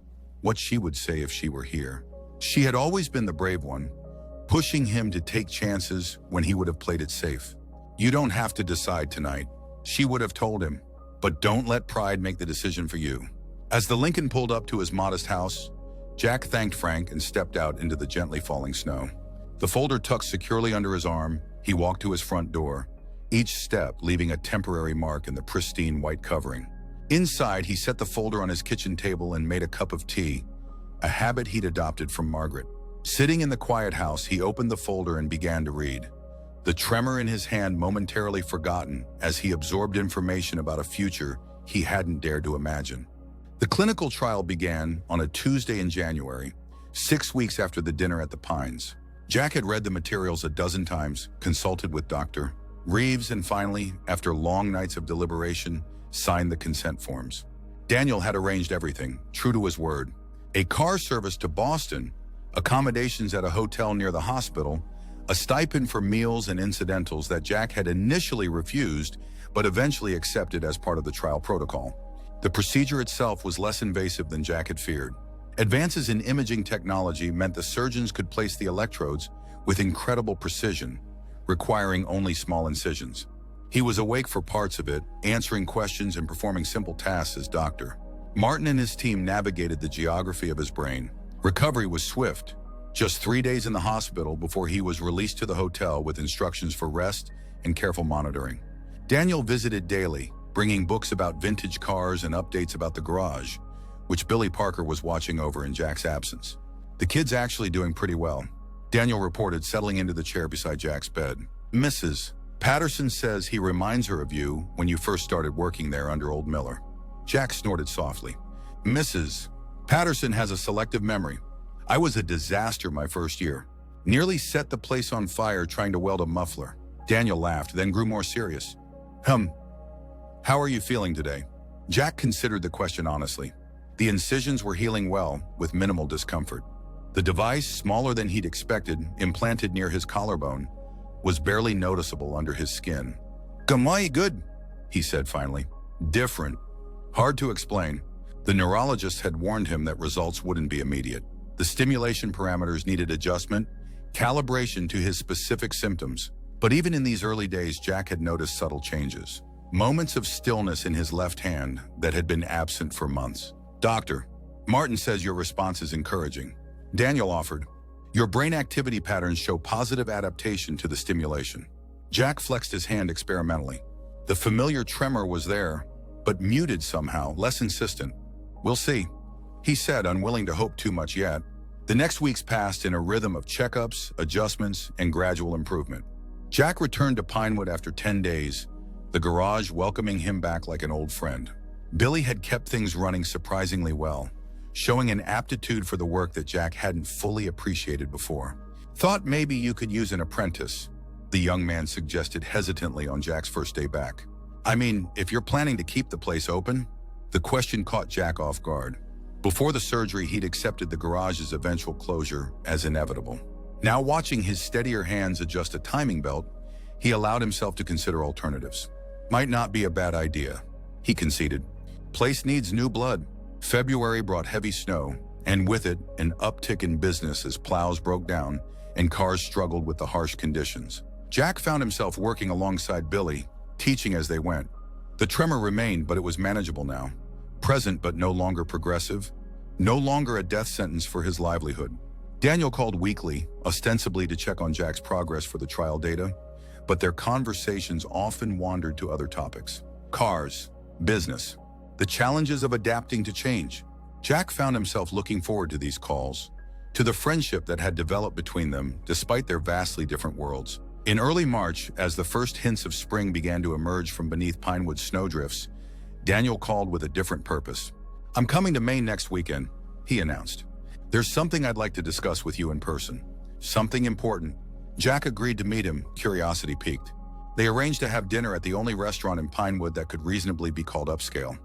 what she would say if she were here. She had always been the brave one, pushing him to take chances when he would have played it safe. "You don't have to decide tonight," she would have told him, "but don't let pride make the decision for you." As the Lincoln pulled up to his modest house, Jack thanked Frank and stepped out into the gently falling snow. The folder tucked securely under his arm, he walked to his front door, each step leaving a temporary mark in the pristine white covering. Inside, he set the folder on his kitchen table and made a cup of tea, a habit he'd adopted from Margaret. Sitting in the quiet house, he opened the folder and began to read, the tremor in his hand momentarily forgotten as he absorbed information about a future he hadn't dared to imagine. The clinical trial began on a Tuesday in January, 6 weeks after the dinner at the Pines. Jack had read the materials a dozen times, consulted with Dr. Reeves, and finally, after long nights of deliberation, signed the consent forms. Daniel had arranged everything, true to his word. A car service to Boston, accommodations at a hotel near the hospital, a stipend for meals and incidentals that Jack had initially refused, but eventually accepted as part of the trial protocol. The procedure itself was less invasive than Jack had feared. Advances in imaging technology meant the surgeons could place the electrodes with incredible precision, requiring only small incisions. He was awake for parts of it, answering questions and performing simple tasks as doctor. Martin and his team navigated the geography of his brain. Recovery was swift. Just 3 days in the hospital before he was released to the hotel with instructions for rest and careful monitoring. Daniel visited daily, bringing books about vintage cars and updates about the garage, which Billy Parker was watching over in Jack's absence. The kid's actually doing pretty well, Daniel reported, settling into the chair beside Jack's bed. Mrs. Patterson says he reminds her of you when you first started working there under old Miller. Jack snorted softly. Mrs. Patterson has a selective memory. I was a disaster my first year. Nearly set the place on fire trying to weld a muffler. Daniel laughed, then grew more serious. How are you feeling today? Jack considered the question honestly. The incisions were healing well, with minimal discomfort. The device, smaller than he'd expected, implanted near his collarbone, was barely noticeable under his skin. Good, he said finally. Different. Hard to explain. The neurologist had warned him that results wouldn't be immediate. The stimulation parameters needed adjustment, calibration to his specific symptoms. But even in these early days, Jack had noticed subtle changes. Moments of stillness in his left hand that had been absent for months. Doctor, Martin says your response is encouraging. Daniel offered. Your brain activity patterns show positive adaptation to the stimulation. Jack flexed his hand experimentally. The familiar tremor was there, but muted somehow, less insistent. We'll see, he said, unwilling to hope too much yet. The next weeks passed in a rhythm of checkups, adjustments, and gradual improvement. Jack returned to Pinewood after 10 days, the garage welcoming him back like an old friend. Billy had kept things running surprisingly well, showing an aptitude for the work that Jack hadn't fully appreciated before. Thought maybe you could use an apprentice, the young man suggested hesitantly on Jack's first day back. I mean, if you're planning to keep the place open? The question caught Jack off guard. Before the surgery, he'd accepted the garage's eventual closure as inevitable. Now, watching his steadier hands adjust a timing belt, he allowed himself to consider alternatives. Might not be a bad idea, he conceded. Place needs new blood. February brought heavy snow, and with it, an uptick in business as plows broke down and cars struggled with the harsh conditions. Jack found himself working alongside Billy, teaching as they went. The tremor remained, but it was manageable now. Present but no longer progressive, no longer a death sentence for his livelihood. Daniel called weekly, ostensibly to check on Jack's progress for the trial data, but their conversations often wandered to other topics. Cars, business, the challenges of adapting to change. Jack found himself looking forward to these calls, to the friendship that had developed between them despite their vastly different worlds. In early March, as the first hints of spring began to emerge from beneath Pinewood's snowdrifts, Daniel called with a different purpose. I'm coming to Maine next weekend, he announced. There's something I'd like to discuss with you in person. Something important. Jack agreed to meet him, curiosity piqued. They arranged to have dinner at the only restaurant in Pinewood that could reasonably be called upscale.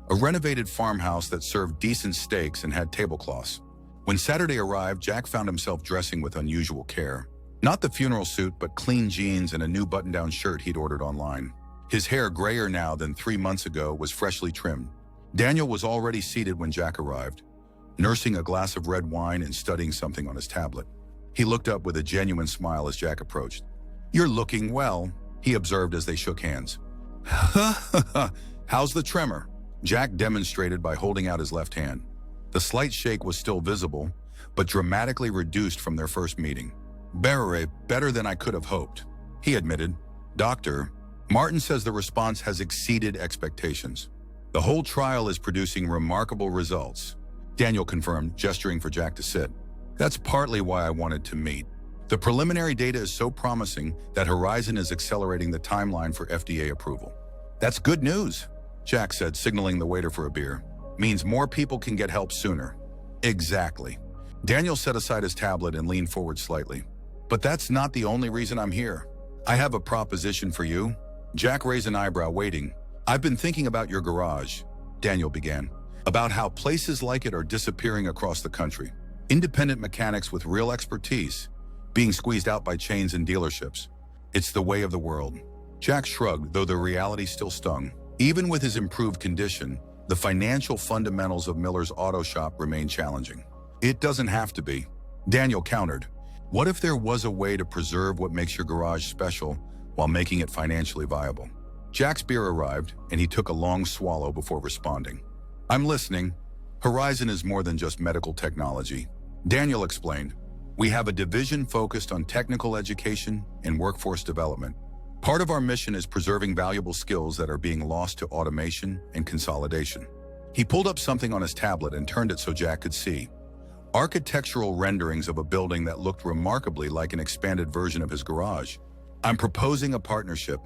A renovated farmhouse that served decent steaks and had tablecloths. When Saturday arrived, Jack found himself dressing with unusual care. Not the funeral suit, but clean jeans and a new button-down shirt he'd ordered online. His hair, grayer now than 3 months ago, was freshly trimmed. Daniel was already seated when Jack arrived, nursing a glass of red wine and studying something on his tablet. He looked up with a genuine smile as Jack approached. You're looking well, he observed as they shook hands. How's the tremor? Jack demonstrated by holding out his left hand. The slight shake was still visible, but dramatically reduced from their first meeting. Better than I could have hoped, he admitted. Doctor, Martin says the response has exceeded expectations. The whole trial is producing remarkable results, Daniel confirmed, gesturing for Jack to sit. That's partly why I wanted to meet. The preliminary data is so promising that Horizon is accelerating the timeline for FDA approval. That's good news, Jack said, signaling the waiter for a beer. Means more people can get help sooner. Exactly. Daniel set aside his tablet and leaned forward slightly. But that's not the only reason I'm here. I have a proposition for you. Jack raised an eyebrow, waiting. I've been thinking about your garage, Daniel began, about how places like it are disappearing across the country. Independent mechanics with real expertise, being squeezed out by chains and dealerships. It's the way of the world. Jack shrugged, though the reality still stung. Even with his improved condition, the financial fundamentals of Miller's auto shop remain challenging. It doesn't have to be, Daniel countered. What if there was a way to preserve what makes your garage special while making it financially viable? Jack's beer arrived, and he took a long swallow before responding. I'm listening. Horizon is more than just medical technology, Daniel explained. We have a division focused on technical education and workforce development. Part of our mission is preserving valuable skills that are being lost to automation and consolidation. He pulled up something on his tablet and turned it so Jack could see. Architectural renderings of a building that looked remarkably like an expanded version of his garage. I'm proposing a partnership,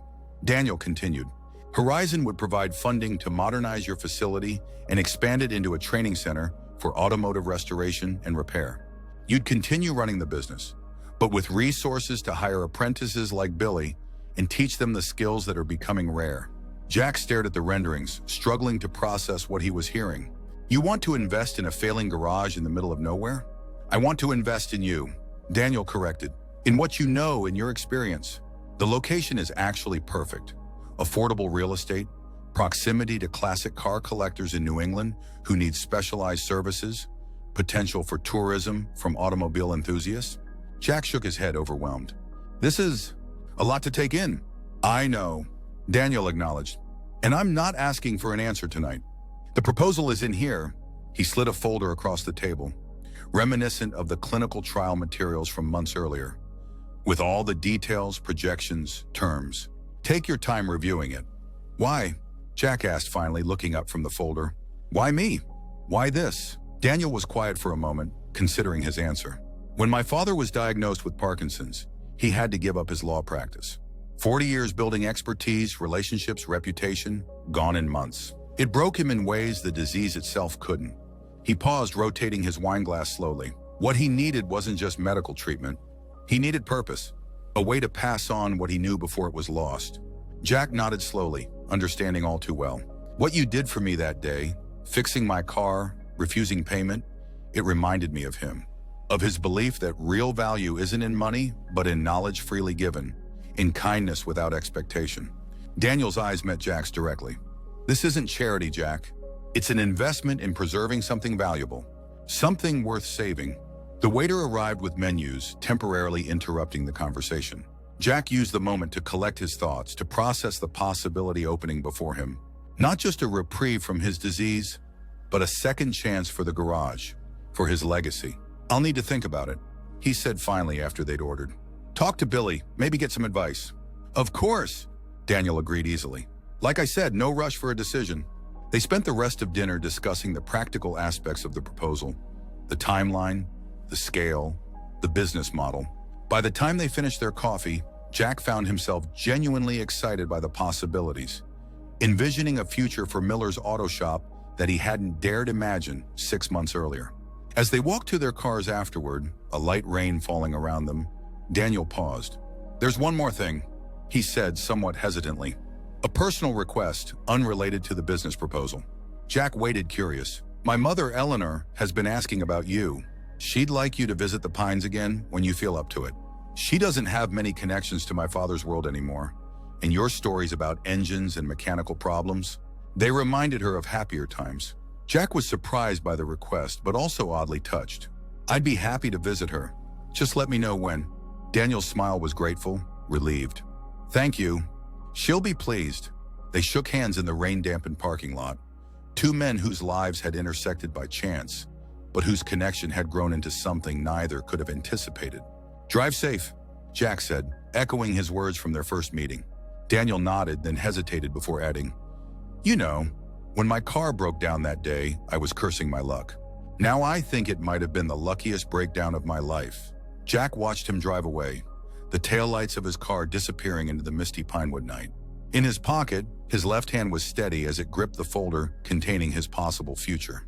Daniel continued. Horizon would provide funding to modernize your facility and expand it into a training center for automotive restoration and repair. You'd continue running the business, but with resources to hire apprentices like Billy and teach them the skills that are becoming rare. Jack stared at the renderings, struggling to process what he was hearing. You want to invest in a failing garage in the middle of nowhere? I want to invest in you, Daniel corrected, in what you know and your experience. The location is actually perfect. Affordable real estate, proximity to classic car collectors in New England who need specialized services, potential for tourism from automobile enthusiasts. Jack shook his head, overwhelmed. This is a lot to take in. I know, Daniel acknowledged, and I'm not asking for an answer tonight. The proposal is in here. He slid a folder across the table, reminiscent of the clinical trial materials from months earlier, with all the details, projections, terms. Take your time reviewing it. Why? Jack asked finally, looking up from the folder. Why me? Why this? Daniel was quiet for a moment, considering his answer. When my father was diagnosed with Parkinson's, he had to give up his law practice. 40 years building expertise, relationships, reputation, gone in months. It broke him in ways the disease itself couldn't. He paused, rotating his wine glass slowly. What he needed wasn't just medical treatment. He needed purpose, a way to pass on what he knew before it was lost. Jack nodded slowly, understanding all too well. What you did for me that day, fixing my car, refusing payment, it reminded me of him. Of his belief that real value isn't in money, but in knowledge freely given, in kindness without expectation. Daniel's eyes met Jack's directly. This isn't charity, Jack. It's an investment in preserving something valuable, something worth saving. The waiter arrived with menus, temporarily interrupting the conversation. Jack used the moment to collect his thoughts, to process the possibility opening before him. Not just a reprieve from his disease, but a second chance for the garage, for his legacy. I'll need to think about it, he said finally after they'd ordered. Talk to Billy, maybe get some advice. Of course, Daniel agreed easily. Like I said, no rush for a decision. They spent the rest of dinner discussing the practical aspects of the proposal, the timeline, the scale, the business model. By the time they finished their coffee, Jack found himself genuinely excited by the possibilities, envisioning a future for Miller's auto shop that he hadn't dared imagine 6 months earlier. As they walked to their cars afterward, a light rain falling around them, Daniel paused. There's one more thing, he said somewhat hesitantly. A personal request, unrelated to the business proposal. Jack waited, curious. My mother, Eleanor, has been asking about you. She'd like you to visit the Pines again when you feel up to it. She doesn't have many connections to my father's world anymore, and your stories about engines and mechanical problems, they reminded her of happier times. Jack was surprised by the request, but also oddly touched. I'd be happy to visit her. Just let me know when. Daniel's smile was grateful, relieved. Thank you. She'll be pleased. They shook hands in the rain-dampened parking lot. Two men whose lives had intersected by chance, but whose connection had grown into something neither could have anticipated. Drive safe, Jack said, echoing his words from their first meeting. Daniel nodded, then hesitated before adding, You know, when my car broke down that day, I was cursing my luck. Now I think it might have been the luckiest breakdown of my life. Jack watched him drive away, the taillights of his car disappearing into the misty pinewood night. In his pocket, his left hand was steady as it gripped the folder containing his possible future.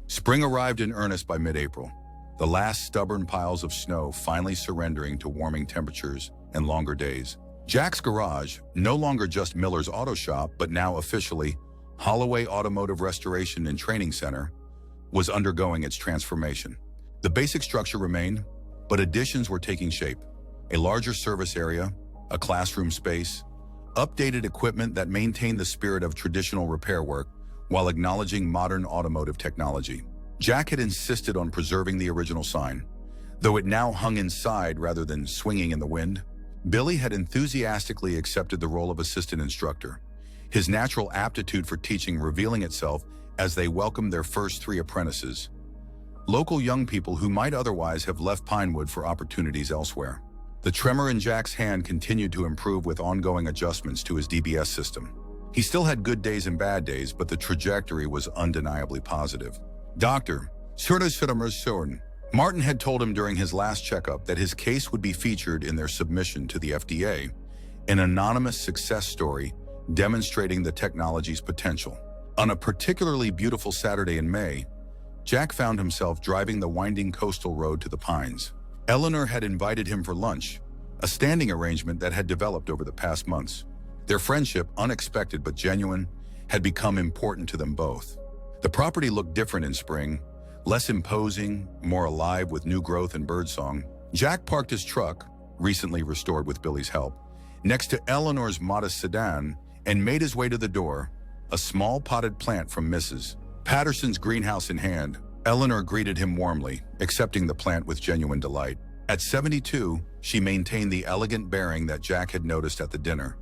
Spring arrived in earnest by mid-April, the last stubborn piles of snow finally surrendering to warming temperatures and longer days. Jack's garage, no longer just Miller's auto shop, but now officially Holloway Automotive Restoration and Training Center, was undergoing its transformation. The basic structure remained, but additions were taking shape. A larger service area, a classroom space, updated equipment that maintained the spirit of traditional repair work while acknowledging modern automotive technology. Jack had insisted on preserving the original sign, though it now hung inside rather than swinging in the wind. Billy had enthusiastically accepted the role of assistant instructor, his natural aptitude for teaching revealing itself as they welcomed their first 3 apprentices, local young people who might otherwise have left Pinewood for opportunities elsewhere. The tremor in Jack's hand continued to improve with ongoing adjustments to his DBS system. He still had good days and bad days, but the trajectory was undeniably positive. Dr. Martin had told him during his last checkup that his case would be featured in their submission to the FDA, an anonymous success story demonstrating the technology's potential. On a particularly beautiful Saturday in May, Jack found himself driving the winding coastal road to the Pines. Eleanor had invited him for lunch, a standing arrangement that had developed over the past months. Their friendship, unexpected but genuine, had become important to them both. The property looked different in spring, less imposing, more alive with new growth and birdsong. Jack parked his truck, recently restored with Billy's help, next to Eleanor's modest sedan and made his way to the door, a small potted plant from Mrs. Patterson's greenhouse in hand. Eleanor greeted him warmly, accepting the plant with genuine delight. At 72, she maintained the elegant bearing that Jack had noticed at the dinner,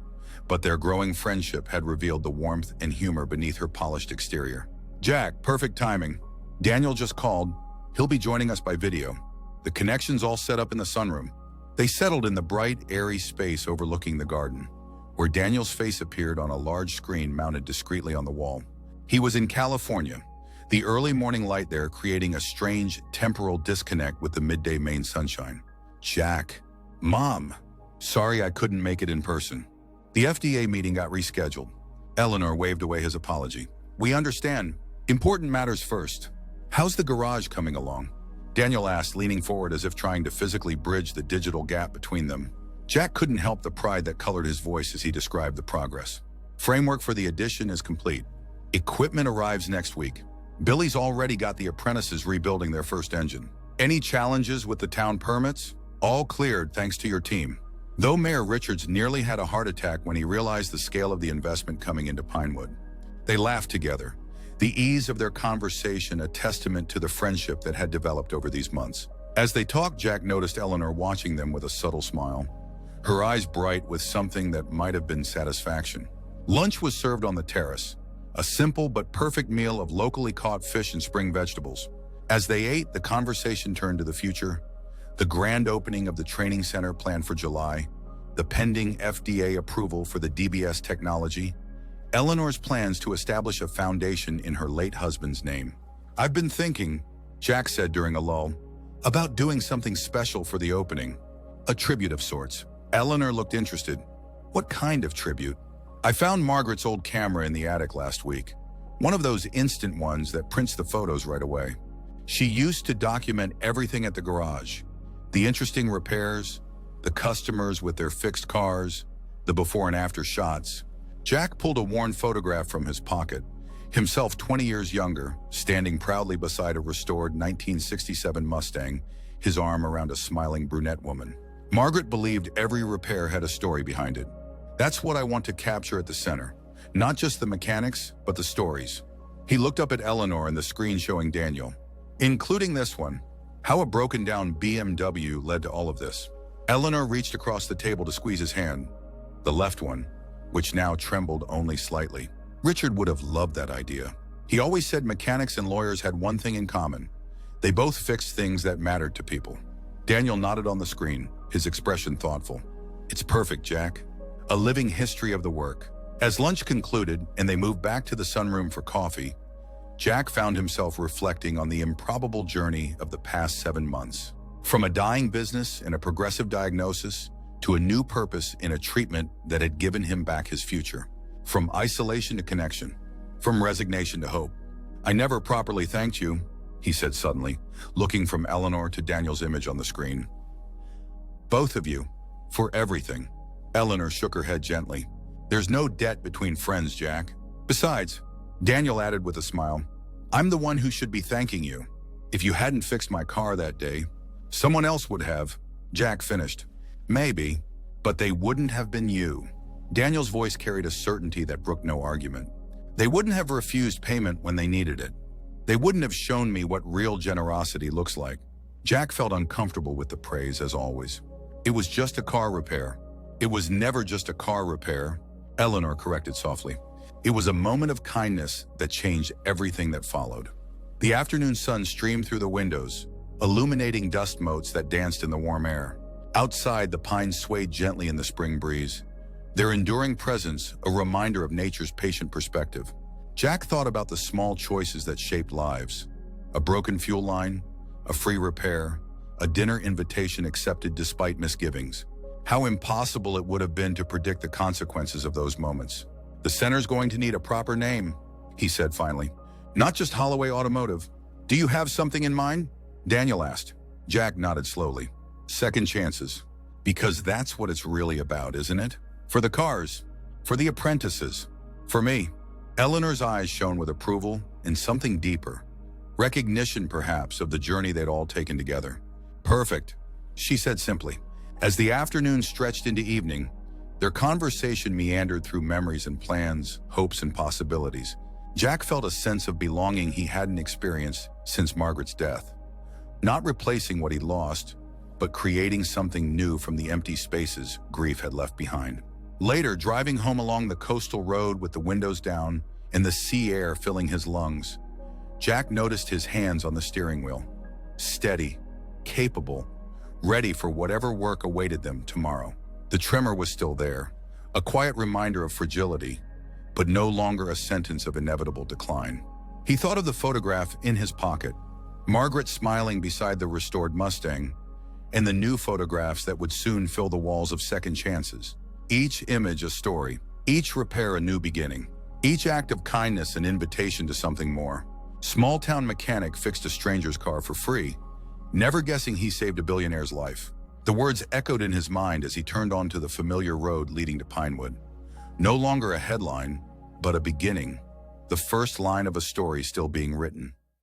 but their growing friendship had revealed the warmth and humor beneath her polished exterior. Jack, perfect timing. Daniel just called. He'll be joining us by video. The connection's all set up in the sunroom. They settled in the bright, airy space overlooking the garden, where Daniel's face appeared on a large screen mounted discreetly on the wall. He was in California, the early morning light there creating a strange temporal disconnect with the midday Maine sunshine. Jack. Mom. Sorry I couldn't make it in person. The FDA meeting got rescheduled. Eleanor waved away his apology. We understand. Important matters first. How's the garage coming along? Daniel asked, leaning forward as if trying to physically bridge the digital gap between them. Jack couldn't help the pride that colored his voice as he described the progress. Framework for the addition is complete. Equipment arrives next week. Billy's already got the apprentices rebuilding their first engine. Any challenges with the town permits? All cleared thanks to your team. Though Mayor Richards nearly had a heart attack when he realized the scale of the investment coming into Pinewood. They laughed together, the ease of their conversation a testament to the friendship that had developed over these months. As they talked, Jack noticed Eleanor watching them with a subtle smile, her eyes bright with something that might have been satisfaction. Lunch was served on the terrace, a simple but perfect meal of locally caught fish and spring vegetables. As they ate, the conversation turned to the future, the grand opening of the training center planned for July, the pending FDA approval for the DBS technology, Eleanor's plans to establish a foundation in her late husband's name. I've been thinking, Jack said during a lull, about doing something special for the opening. A tribute of sorts. Eleanor looked interested. What kind of tribute? I found Margaret's old camera in the attic last week. One of those instant ones that prints the photos right away. She used to document everything at the garage. The interesting repairs, the customers with their fixed cars, the before and after shots. Jack pulled a worn photograph from his pocket, himself 20 years younger, standing proudly beside a restored 1967 Mustang, his arm around a smiling brunette woman. Margaret believed every repair had a story behind it. That's what I want to capture at the center. Not just the mechanics, but the stories. He looked up at Eleanor and the screen showing Daniel, including this one. How a broken-down BMW led to all of this. Eleanor reached across the table to squeeze his hand, the left one, which now trembled only slightly. Richard would have loved that idea. He always said mechanics and lawyers had one thing in common. They both fixed things that mattered to people. Daniel nodded on the screen, his expression thoughtful. It's perfect, Jack. A living history of the work. As lunch concluded and they moved back to the sunroom for coffee, Jack found himself reflecting on the improbable journey of the past 7 months. From a dying business and a progressive diagnosis to a new purpose in a treatment that had given him back his future. From isolation to connection. From resignation to hope. I never properly thanked you, he said suddenly, looking from Eleanor to Daniel's image on the screen. Both of you, for everything. Eleanor shook her head gently. There's no debt between friends, Jack. Besides, Daniel added with a smile, I'm the one who should be thanking you. If you hadn't fixed my car that day, someone else would have. Jack finished. Maybe, but they wouldn't have been you. Daniel's voice carried a certainty that brooked no argument. They wouldn't have refused payment when they needed it. They wouldn't have shown me what real generosity looks like. Jack felt uncomfortable with the praise, as always. It was just a car repair. It was never just a car repair, Eleanor corrected softly. It was a moment of kindness that changed everything that followed. The afternoon sun streamed through the windows, illuminating dust motes that danced in the warm air. Outside, the pines swayed gently in the spring breeze, their enduring presence a reminder of nature's patient perspective. Jack thought about the small choices that shaped lives. A broken fuel line, a free repair, a dinner invitation accepted despite misgivings. How impossible it would have been to predict the consequences of those moments. "The center's going to need a proper name," he said finally. "Not just Holloway Automotive. Do you have something in mind?" Daniel asked. Jack nodded slowly. "Second chances. Because that's what it's really about, isn't it? For the cars, for the apprentices, for me." Eleanor's eyes shone with approval and something deeper. Recognition, perhaps, of the journey they'd all taken together. "Perfect," she said simply. As the afternoon stretched into evening, their conversation meandered through memories and plans, hopes and possibilities. Jack felt a sense of belonging he hadn't experienced since Margaret's death. Not replacing what he'd lost, but creating something new from the empty spaces grief had left behind. Later, driving home along the coastal road with the windows down and the sea air filling his lungs, Jack noticed his hands on the steering wheel. Steady, capable, ready for whatever work awaited them tomorrow. The tremor was still there, a quiet reminder of fragility, but no longer a sentence of inevitable decline. He thought of the photograph in his pocket, Margaret smiling beside the restored Mustang, and the new photographs that would soon fill the walls of second chances. Each image a story, each repair a new beginning, each act of kindness an invitation to something more. Small-town mechanic fixed a stranger's car for free, never guessing he saved a billionaire's life. The words echoed in his mind as he turned onto the familiar road leading to Pinewood. No longer a headline, but a beginning, the first line of a story still being written.